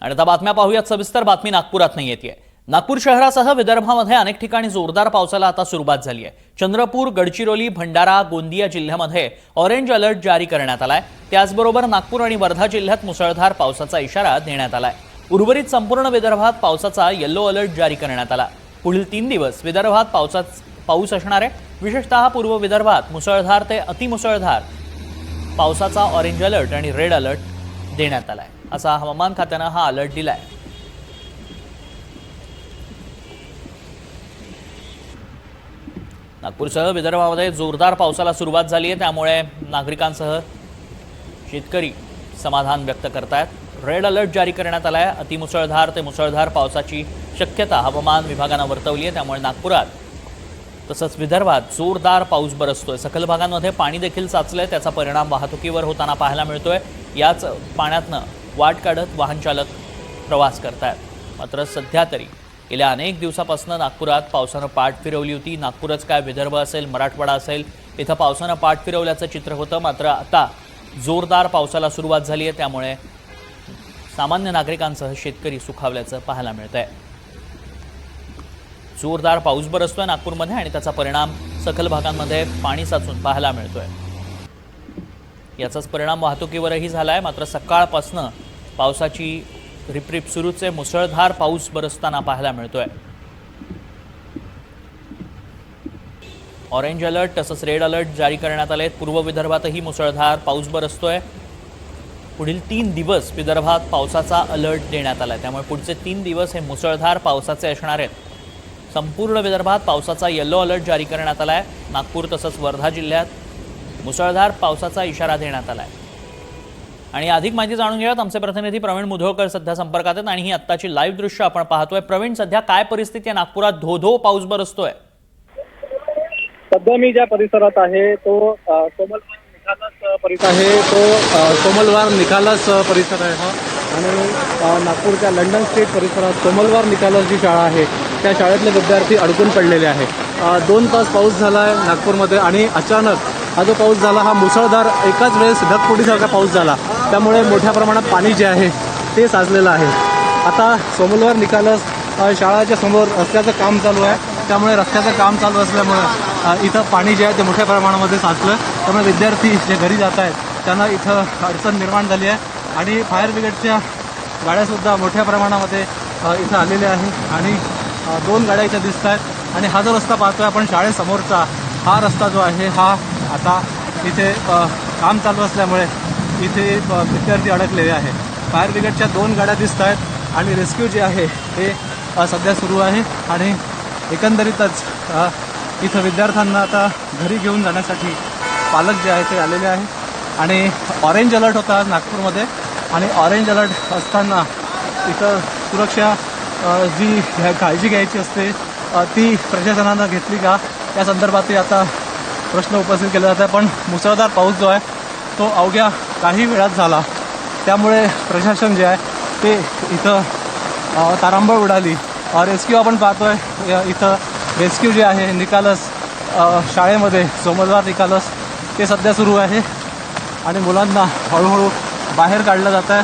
आणि आता बातम्या पाहूयात सविस्तर। बातमी नागपुरात येतेय। नागपूर शहरासह विदर्भामध्ये अनेक ठिकाणी जोरदार पावसाला आता सुरुवात झाली आहे। चंद्रपूर, गडचिरोली, भंडारा, गोंदिया जिल्ह्यामध्ये ऑरेंज अलर्ट जारी करण्यात आलाय। त्याचबरोबर नागपूर आणि वर्धा जिल्ह्यात मुसळधार पावसाचा इशारा देण्यात आलाय। उर्वरित संपूर्ण विदर्भात पावसाचा येलो अलर्ट जारी करण्यात आला। पुढील 3 दिवस विदर्भात पाऊस असणार आहे। विशेषतः पूर्व विदर्भात मुसळधार ते अतिमुसळधार पावसाचा ऑरेंज अलर्ट आणि रेड अलर्ट देण्यात आलाय, असा हवामान खात्याने हा अलर्ट दिलाय। नागपूरसह विदर्भामध्ये जोरदार पावसाला सुरुवात झाली आहे। त्यामुळे नागरिकांसह शेतकरी समाधान व्यक्त करतायत। रेड अलर्ट जारी करण्यात आलाय। अतिमुसळधार ते मुसळधार पावसाची शक्यता हवामान विभागाने वर्तवली आहे। त्यामुळे नागपुरात तसंच विदर्भात जोरदार पाऊस बरसतोय। सखल भागांमध्ये पाणी देखील साचलंय। त्याचा परिणाम वाहतुकीवर होताना पाहायला मिळतोय। याच पाण्यातनं वाट काढत वाहन चालक प्रवास करतायत। मात्र सध्या तरी गेल्या अनेक दिवसापासून नागपुरात पावसानं पाठ फिरवली होती। नागपूरच काय, विदर्भ असेल, मराठवाडा असेल, इथं पावसानं पाठ फिरवल्याचं चित्र होतं। मात्र आता जोरदार पावसाला सुरुवात झाली आहे। त्यामुळे सामान्य नागरिकांसह शेतकरी सुखावल्याचं पाहायला मिळतंय। जोरदार पाऊस बरसतोय नागपूरमध्ये आणि त्याचा परिणाम सखल भागांमध्ये पाणी साचून पाहायला मिळतोय। याचाच परिणाम वाहतुकीवरही झालाय। मात्र सकाळपासून पावसाची रिपरिप सुरूच आहे। मुसळधार पाऊस बरसताना पाहायला मिळतोय। ऑरेंज अलर्ट तसंच रेड अलर्ट जारी करण्यात आले। पूर्व विदर्भातही मुसळधार पाऊस बरसतोय। पुढील 3 दिवस विदर्भात पावसाचा अलर्ट देण्यात आलाय। त्यामुळे पुढचे 3 दिवस हे मुसळधार पावसाचे असणार आहेत। संपूर्ण विदर्भात पावसाचा येलो अलर्ट जारी करण्यात आलाय। नागपूर तसंच वर्धा जिल्ह्यात मुसळधार पावसाचा इशारा देण्यात आलाय। आणि अधिक माहिती जाणून घेऊयात। आमचे प्रतिनिधी प्रवीण मुधोळकर सध्या संपर्कात आहेत आणि ही आत्ताची लाईव्ह दृश्य आपण पाहतोय। प्रवीण, सध्या काय परिस्थिती आहे नागपुरात? धो पाऊस बरसतोय। सध्या मी ज्या परिसरात आहे तो सोमलवार निकालस परिसर आहे। सोमलवार निकालस परिसर आहे हा। आणि नागपूरच्या लंडन स्ट्रीट परिसरात सोमलवार निकालस जी शाळा आहे त्या शाळेतले विद्यार्थी अडकून पडलेले आहे। 2 तास पाऊस झाला आहे नागपूरमध्ये आणि अचानक हा जो पाऊस झाला हा मुसळधार एकाच वेळेस ढगफुटीसारखा पाऊस झाला। त्यामुळे मोठ्या प्रमाणात पाणी जे आहे ते साचलेलं आहे। आता सोमलवार निकालस शाळाच्या समोर रस्त्याचं काम चालू आहे। त्यामुळे रस्त्याचं काम चालू असल्यामुळे इथं पाणी जे आहे ते मोठ्या प्रमाणामध्ये साचलं। त्यामुळे विद्यार्थी जे घरी जात आहेत त्यांना इथं अडचण निर्माण झाली आहे। आणि फायर ब्रिगेडच्या गाड्यासुद्धा मोठ्या प्रमाणामध्ये इथं आलेल्या आहेत आणि 2 गाड्या इथं दिसत आहेत। आणि हा जो रस्ता पाहतोय आपण शाळेसमोरचा, हा रस्ता जो आहे हा आता इथे काम चालू असल्यामुळे इथे विद्यार्थी अडकलेले आहे। फायर ब्रिगेडच्या 2 गाड्या दिसत आहेत आणि रेस्क्यू जे आहे ते सध्या सुरू आहे। आणि एकंदरीतच इथं विद्यार्थ्यांना आता घरी घेऊन जाण्यासाठी पालक जे आहे ते आलेले आहे। आणि ऑरेंज अलर्ट होता नागपूरमध्ये आणि ऑरेंज अलर्ट असताना इथं सुरक्षा जी काळजी घ्यायची असते ती प्रशासनानं घेतली का या संदर्भातही आता प्रश्न उपस्थित केला जात आहे। पण मुसळधार पाऊस जो आहे तो अवघ्या काही वेळात झाला। त्यामुळे प्रशासन जे आहे ते इथं तारांबळ उडाली। रेस्क्यू आपण पाहतोय इथं रेस्क्यू जे आहे निकालस शाळेमध्ये सोमवार निकालस ते सध्या सुरू आहे आणि मुलांना हळूहळू बाहेर काढलं जात आहे।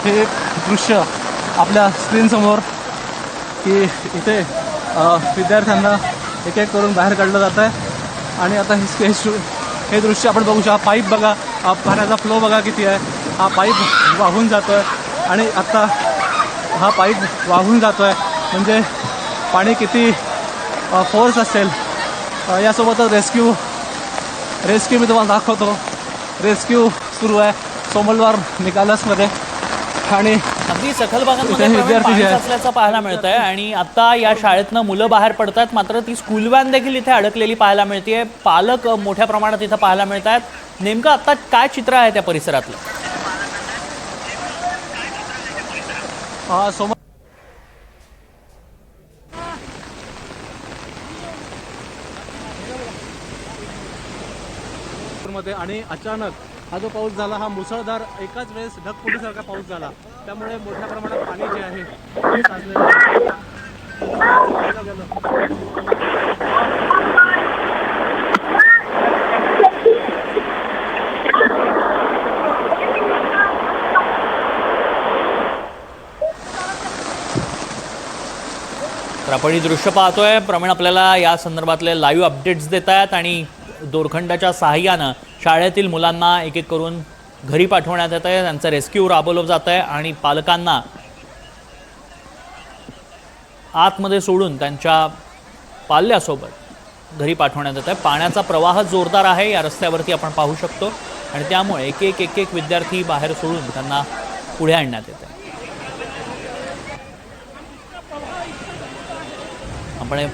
हे दृश्य आपल्या स्क्रीनसमोर की इथे विद्यार्थ्यांना एक एक करून बाहेर काढलं जात आहे। आणि आता हे दृश्य आपण बघू शकता। पाईप बघा, पाण्याचा फ्लो बघा किती आहे। हा पाईप वाहून जातो आहे आणि आता हा पाईप वाहून जातो आहे म्हणजे पाणी किती फोर्स असेल। यासोबतच रेस्क्यू मी तुम्हाला दाखवतो। रेस्क्यू सुरू आहे सोमलवार निकालसमध्ये आणि अगदी सखल भागांमध्ये पाणी साचल्याचं पाहायला मिळतंय। आणि आता या शाळेतनं मुलं बाहेर पडतात, मात्र ती स्कूल व्हॅन देखील इथे अडकलेली पाहायला मिळते। पालक मोठ्या प्रमाणात इथं पाहायला मिळत आहेत। नेमकं आता काय चित्र आहे त्या परिसरातलं? आणि अचानक हा जो पाऊस झाला हा मुसळधार एकाच वेळेस ढगफुटीसारखा पाऊस झाला। त्यामुळे मोठ्या प्रमाणात पाणी जे आहे ते साचलेलं आहे। तर आपण ही दृश्य पाहतोय. प्रवीण आपल्याला या संदर्भातले लाईव्ह अपडेट्स देत आहेत आणि दोरखंडाच्या सहाय्यानं शाळेतील मुलांना एक एक करून घरी पाठवण्यात येत आहे. त्यांचं रेस्क्यू राबवलं जात आहे आणि पालकांना आतमध्ये सोडून त्यांच्या पाल्यासोबत घरी पाठवण्यात येत आहे. पाण्याचा प्रवाह जोरदार आहे या रस्त्यावरती आपण पाहू शकतो आणि त्यामुळे एक एक विद्यार्थी बाहेर सोडून त्यांना पुढे आणण्यात येत आहे. आपण हे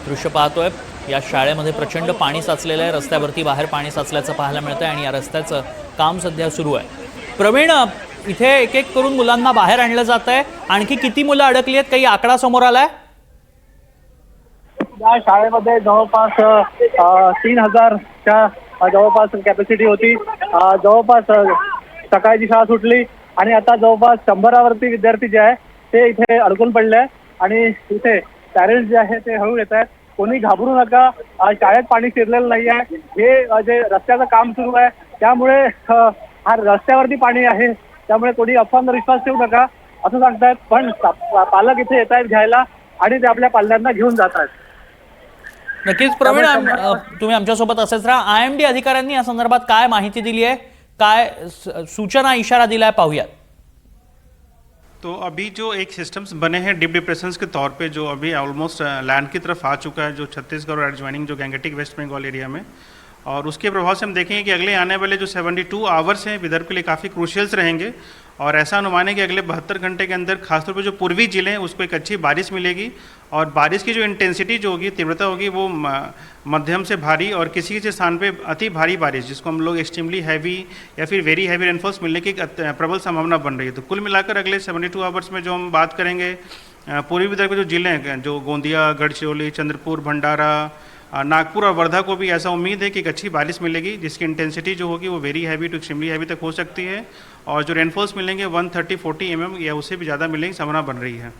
दृश्य पाहतोय. या शाळेमध्ये प्रचंड पाणी साचलेलं आहे. रस्त्यावरती बाहेर पाणी साचल्याचं पाहायला मिळतंय आणि या रस्त्याचं काम सध्या सुरू आहे. प्रवीण, इथे एक एक करून मुलांना बाहेर आणलं जात आहे. आणखी किती मुलं अडकली आहेत, काही आकडा समोर आलाय? या शाळेमध्ये जवळपास 3000च्या जवळपास कॅपॅसिटी होती. जवळपास सकाळची शाळा सुटली आणि आता जवळपास 100वरती विद्यार्थी जे आहे ते इथे अडकून पडले आहे आणि इथे पॅरेंट्स जे आहे ते हळू येत आहेत. कोणी घाबरू नका, शाळेत पाणी शिरलेलं नाही आहे. हे जे रस्त्याचं काम सुरू आहे त्यामुळे हा रस्त्यावरती पाणी आहे, त्यामुळे कोणी अफवांवर विश्वास ठेवू नका असं सांगतायत. पण पालक इथे येत आहेत घ्यायला आणि ते आपल्या पाल्यांना घेऊन जात आहेत. नक्कीच प्रवीण, तुम्ही आमच्यासोबत असेच राहा. IMD अधिकाऱ्यांनी या संदर्भात काय माहिती दिली आहे, काय सूचना इशारा दिलाय पाहूयात. तो अभी जो एक सिस्टम्स बने हैं डीप डिप्रेशंस के तौर पे, जो अभी ऑलमोस्ट लैंड की तरफ आ चुका है, जो छत्तीसगढ़ और एडजॉइनिंग जो गैंगेटिक वेस्ट बंगाल एरिया में, और उसके प्रभाव से हम देखेंगे कि अगले आने वाले जो 72 आवर्स हैं विदर्भ के लिए काफ़ी क्रूशियल्स रहेंगे. और ऐसा अनुमान है कि अगले 72 घंटे के अंदर खासतौर पर जो पूर्वी जिले हैं उसको एक अच्छी बारिश मिलेगी और बारिश की जो इंटेंसिटी जो होगी, तीव्रता होगी, वो मध्यम से भारी और किसी किसी स्थान पे अति भारी बारिश, जिसको हम लोग एक्सट्रीमली हैवी या फिर वेरी हैवी रेनफॉल्स मिलने की प्रबल संभावना बन रही है. तो कुल मिलाकर अगले 72 आवर्स में जो हम बात करेंगे पूर्वी विदर्भ के जो जिले हैं, जो गोंदिया, गढ़चिरौली, चंद्रपुर, भंडारा, नागपुर और वर्धा को भी ऐसा उम्मीद है कि एक अच्छी बारिश मिलेगी जिसकी इंटेंसिटी जो होगी वो very heavy to extremely heavy तक हो सकती है. और जो रेनफॉल्स मिलेंगे 130-40 mm या उससे भी ज़्यादा मिलने की संभावना बन रही है.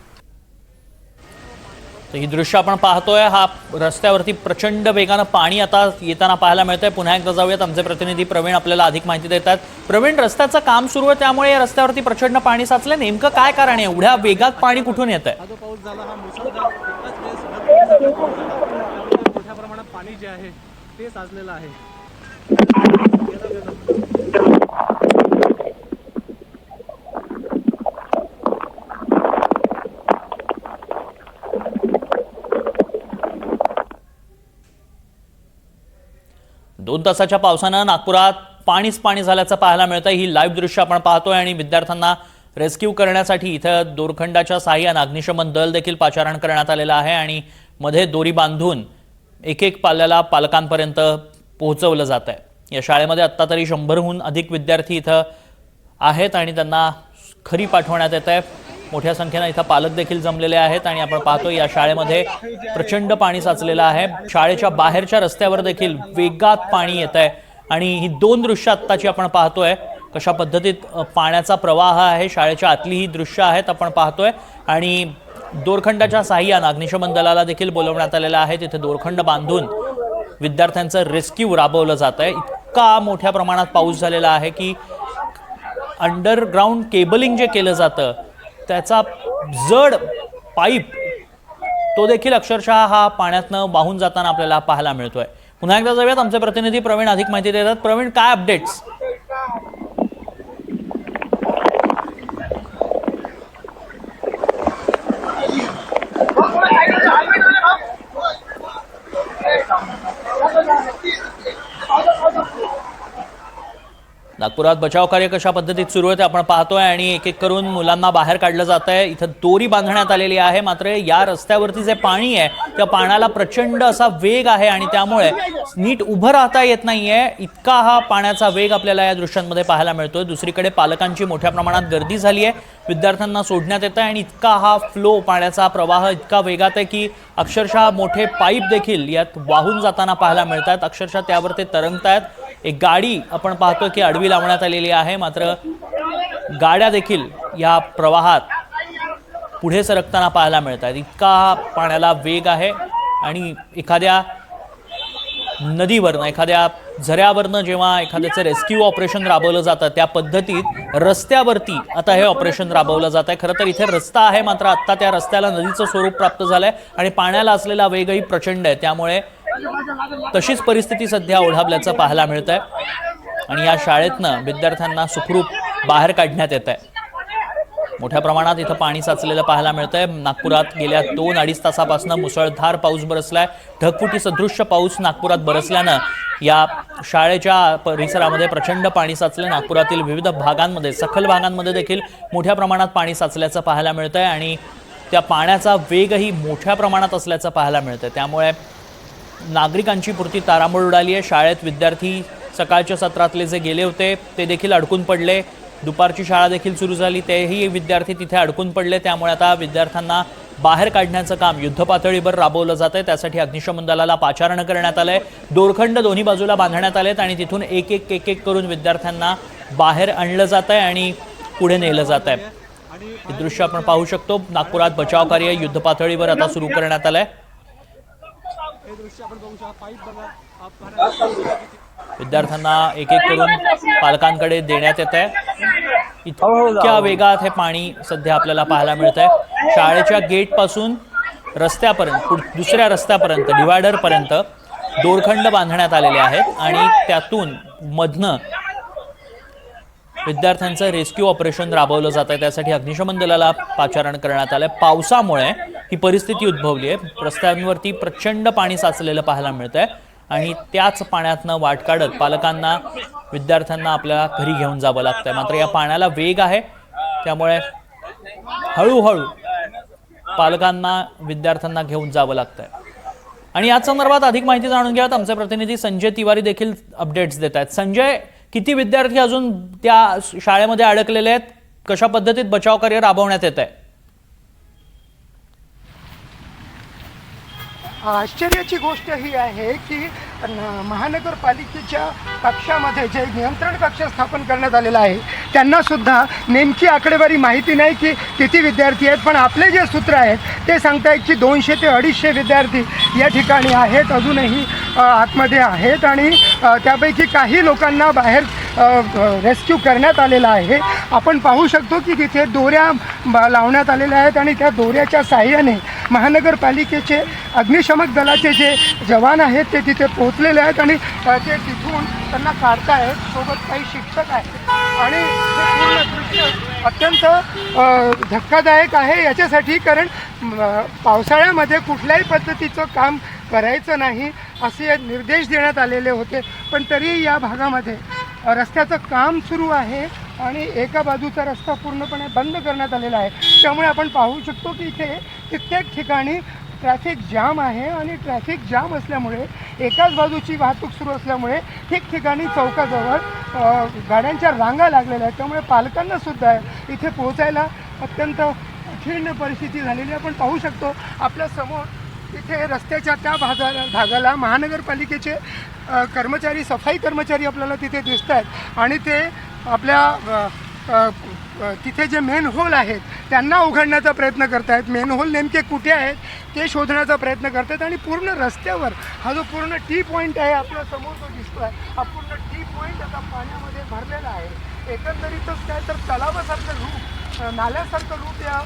तर ही दृश्य आपण पाहतोय. हा रस्त्यावरती प्रचंड वेगानं पाणी आता येताना पाहायला मिळतंय. पुन्हा एकदा जाऊयात, आमचे प्रतिनिधी प्रवीण आपल्याला अधिक माहिती देतात. प्रवीण, रस्त्याचं काम सुरू आहे त्यामुळे या रस्त्यावरती प्रचंड पाणी साचलंय. नेमकं काय कारण आहे? एवढ्या वेगात पाणी कुठून येत आहे? पाऊस झाला हा मुसळधार एकाच वेळेस मोठ्या प्रमाणात पाणी जे आहे ते साचलेलं आहे. दोन तासाच्या पावसानं नागपुरात पाणीच पाणी झाल्याचं पाहायला मिळतं. ही लाईव्ह दृश्य आपण पाहतोय आणि विद्यार्थ्यांना रेस्क्यू करण्यासाठी इथं दोरखंडाच्या साहाय्यानं अग्निशमन दल देखील पाचारण करण्यात आलेलं आहे आणि मध्ये दोरी बांधून एक एक पाल्याला पालकांपर्यंत पोहोचवलं जात आहे. या शाळेमध्ये आत्ता तरी 100हून अधिक विद्यार्थी इथं आहेत आणि त्यांना घरी पाठवण्यात येत आहे. मोठ्या संख्येनं इथं पालक देखील जमलेले आहेत आणि आपण पाहतो या शाळेमध्ये प्रचंड पाणी साचलेलं आहे. शाळेच्या बाहेरच्या रस्त्यावर देखील वेगात पाणी येत आहे आणि ही दोन दृश्य आत्ताची आपण पाहतोय कशा पद्धतीत पाण्याचा प्रवाह आहे. शाळेच्या आतली ही दृश्य आहेत आपण पाहतोय आणि दोरखंडाच्या साहाय्यानं अग्निशमन दलाला देखील बोलवण्यात आलेलं आहे. तिथे दोरखंड बांधून विद्यार्थ्यांचं रेस्क्यू राबवलं जात आहे. इतका मोठ्या प्रमाणात पाऊस झालेला आहे की अंडरग्राऊंड केबलिंग जे केलं जातं त्याचा जड पाईप तो देखील अक्षरशः हा पाण्यातनं वाहून जाताना आपल्याला पाहायला मिळतोय. पुन्हा एकदा जाऊयात, आमचे प्रतिनिधी प्रवीण अधिक माहिती देतात. प्रवीण, काय अपडेट्स? नागपुरात बचाव कार्य कशा पद्धतीत सुरू आहे ते आपण पाहतोय आणि एक एक करून मुलांना बाहेर काढलं जात आहे. इथं दोरी बांधण्यात आलेली आहे. मात्र या रस्त्यावरती जे पाणी आहे त्या पाण्याला प्रचंड असा वेग आहे आणि त्यामुळे नीट उभं राहता येत नाहीये. इतका हा पाण्याचा वेग आपल्याला या दृश्यांमध्ये पाहायला मिळतोय. दुसरीकडे पालकांची मोठ्या प्रमाणात गर्दी झाली आहे. विद्यार्थ्यांना सोडण्यात येत आहे आणि इतका हा फ्लो, पाण्याचा प्रवाह इतका वेगात आहे की अक्षरशः मोठे पाईप देखील यात वाहून जाताना पाहायला मिळत आहेत. अक्षरशः त्यावर ते तरंगतायत. एक गाडी आपण पाहतो की आडवी लावण्यात आलेली आहे. मात्र गाड्या देखील या प्रवाहात पुढे सरकताना पाहायला मिळत आहेत. इतका पाण्याला वेग आहे आणि एखाद्या नदीवरनं, एखाद्या झऱ्यावरनं जेव्हा एखाद्याचं रेस्क्यू ऑपरेशन राबवलं जातं त्या पद्धतीत रस्त्यावरती आता हे ऑपरेशन राबवलं जात आहे. खरं तर इथे रस्ता आहे, मात्र आत्ता त्या रस्त्याला नदीचं स्वरूप प्राप्त झालंय आणि पाण्याला असलेला वेगही प्रचंड आहे. त्यामुळे तशीच परिस्थिती सध्या ओढावल्याचं पाहायला मिळत आहे आणि या शाळेतनं विद्यार्थ्यांना सुखरूप बाहेर काढण्यात येत आहे. मोठ्या प्रमाणात इथं पाणी साचलेलं पाहायला मिळतंय. नागपुरात गेल्या 2-2.5 तासापासून मुसळधार पाऊस बरसलाय. ढगफुटी सदृश्य पाऊस नागपुरात बरसल्यानं या शाळेच्या परिसरामध्ये प्रचंड पाणी साचलं. नागपुरातील विविध भागांमध्ये, सखल भागांमध्ये देखील मोठ्या प्रमाणात पाणी साचल्याचं पाहायला मिळतंय आणि त्या पाण्याचा वेगही मोठ्या प्रमाणात असल्याचं पाहायला मिळतंय. त्यामुळे नागरिकांची पुरती तारांबळ उडाली आहे. शाळेत विद्यार्थी सकाळच्या सत्रातले जे गेले होते ते देखील अडकून पडले. दुपारची शाळा देखील सुरू झाली, तेही विद्यार्थी तिथे अडकून पडले. त्यामुळे आता विद्यार्थ्यांना बाहेर काढण्याचं काम युद्धपातळीवर राबवलं जात आहे. त्यासाठी अग्निशमन दलाला पाचारण करण्यात आलंय. दोरखंड दोन्ही बाजूला बांधण्यात आलेत आणि तिथून एक एक करून विद्यार्थ्यांना बाहेर आणलं जात आहे आणि पुढे नेलं जात आहे. हे दृश्य आपण पाहू शकतो. नागपुरात बचाव कार्य युद्धपातळीवर आता सुरू करण्यात आलंय. विद्यार्थ्यांना एक करून पालकांकडे देण्यात येत आहे. इतक्या वेगात हे पाणी सध्या आपल्याला पाहायला मिळत आहे. शाळेच्या गेटपासून रस्त्यापर्यंत, दुसऱ्या रस्त्यापर्यंत, डिवायडरपर्यंत दोरखंड बांधण्यात आलेले आहेत आणि त्यातून मधनं विद्यार्थ्यांचं रेस्क्यू ऑपरेशन राबवलं जात आहे. त्यासाठी अग्निशमन दलाला पाचारण करण्यात आलंय. पावसामुळे ही परिस्थिती उद्भवली आहे. रस्त्यांवरती प्रचंड पाणी साचलेलं पाहायला मिळतंय आणि त्याच पाण्यातनं वाट काढत पालकांना, विद्यार्थ्यांना आपल्या घरी घेऊन जावं लागतंय. मात्र या पाण्याला वेग आहे, त्यामुळे हळूहळू पालकांना, विद्यार्थ्यांना घेऊन जावं लागतंय. आणि याच संदर्भात अधिक माहिती जाणून घ्यात आमचे प्रतिनिधी संजय तिवारी देखील अपडेट्स देत आहेत. संजय, किती विद्यार्थी अजून त्या शाळेमध्ये अडकलेले आहेत? कशा पद्धतीत बचाव कार्य राबवण्यात येत आहे? आश्चर्याची गोष्ट ही आहे की महानगरपालिकेच्या कक्षामध्ये जे नियंत्रण कक्ष स्थापन करण्यात आलेला आहे त्यांना सुद्धा नेमकी आकडेवारी माहिती नाही की किती विद्यार्थी आहेत. पण आपले जे सूत्र आहेत ते सांगतायत की 200 ते 250 विद्यार्थी या ठिकाणी आहेत, अजूनही आतमध्ये आहेत आणि त्यापैकी काही लोकांना बाहेर रेस्क्यू करण्यात आलेला आहे. आपण पाहू शकतो की तिथे दोऱ्या लावण्यात आलेल्या आहेत आणि त्या दोऱ्याच्या साहाय्याने महानगरपालिकेचे अग्निशमक दलाचे जे जवान आहेत ते तिथे पोहोचलेले आहेत आणि ते तिथून त्यांना काढतायत. सोबत काही शिक्षक आहेत आणि हे पूर्ण दृश्य अत्यंत धक्कादायक आहे याच्यासाठी, कारण पावसाळ्यामध्ये कुठल्याही पद्धतीचं काम करायचं नाही असे निर्देश देण्यात आलेले होते. पण तरी या भागामध्ये रस्त्याचं काम सुरू आहे आणि एका बाजूचा रस्ता पूर्णपणे बंद करण्यात आलेला आहे. त्यामुळे आपण पाहू शकतो की इथे कित्येक ठिकाणी ट्रॅफिक जाम आहे आणि ट्रॅफिक जाम असल्यामुळे एकाच बाजूची वाहतूक सुरू असल्यामुळे ठिकठिकाणी चौकाजवळ गाड्यांच्या रांगा लागलेल्या आहेत. त्यामुळे पालकांनासुद्धा इथे पोहोचायला अत्यंत कठीण परिस्थिती झालेली आहे. आपण पाहू शकतो आपल्या समोर इथे रस्त्याच्या त्या भागाला महानगरपालिकेचे कर्मचारी, सफाई कर्मचारी आपल्याला तिथे दिसत आहेत आणि ते आपल्या तिथे जे मेन होल आहेत त्यांना उघडण्याचा प्रयत्न करत आहेत. मेन होल नेमके कुठे आहेत ते शोधण्याचा प्रयत्न करत आहेत आणि पूर्ण रस्त्यावर हा जो पूर्ण टी पॉईंट आहे आपल्या समोर जो दिसतो आहे, हा पूर्ण टी पॉईंट आता पाण्यामध्ये भरलेला आहे. एकंदरीतच काय तर तलावासारखं रूप, नाल्यासारखं रूप या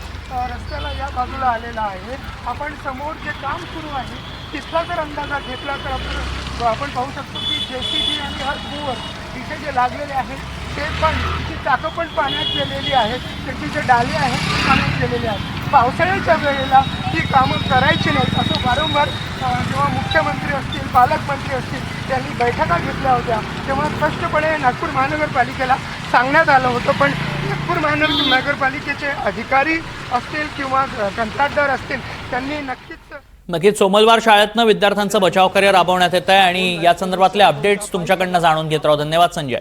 रस्त्याला या बाजूला आलेलं आहे. आपण समोर जे काम सुरू आहे तिथला जर अंदाजा घेतला तर आपण पाहू शकतो की JCB आणि हर मूवर तिथे जे लागलेले आहेत ते पण, तिची चाकं पण पाण्यात गेलेली आहेत, त्याची जे डाली आहेत ते पाण्यात गेलेले आहेत. पावसाळ्याच्या वेळेला ही कामं करायची नाहीत असं वारंवार जेव्हा मुख्यमंत्री असतील, पालकमंत्री असतील त्यांनी बैठका घेतल्या होत्या तेव्हा स्पष्टपणे नागपूर महानगरपालिकेला सांगण्यात आलं होतं. पण नागपूर महानगरपालिकेचे अधिकारी असतील किंवा कंत्राटदार असतील त्यांनी नक्कीच सोमलवार शाळेतनं विद्यार्थ्यांचं बचाव कार्य राबवण्यात येत आहे आणि या संदर्भातले अपडेट्स तुमच्याकडनं जाणून घेत राहू. धन्यवाद संजय.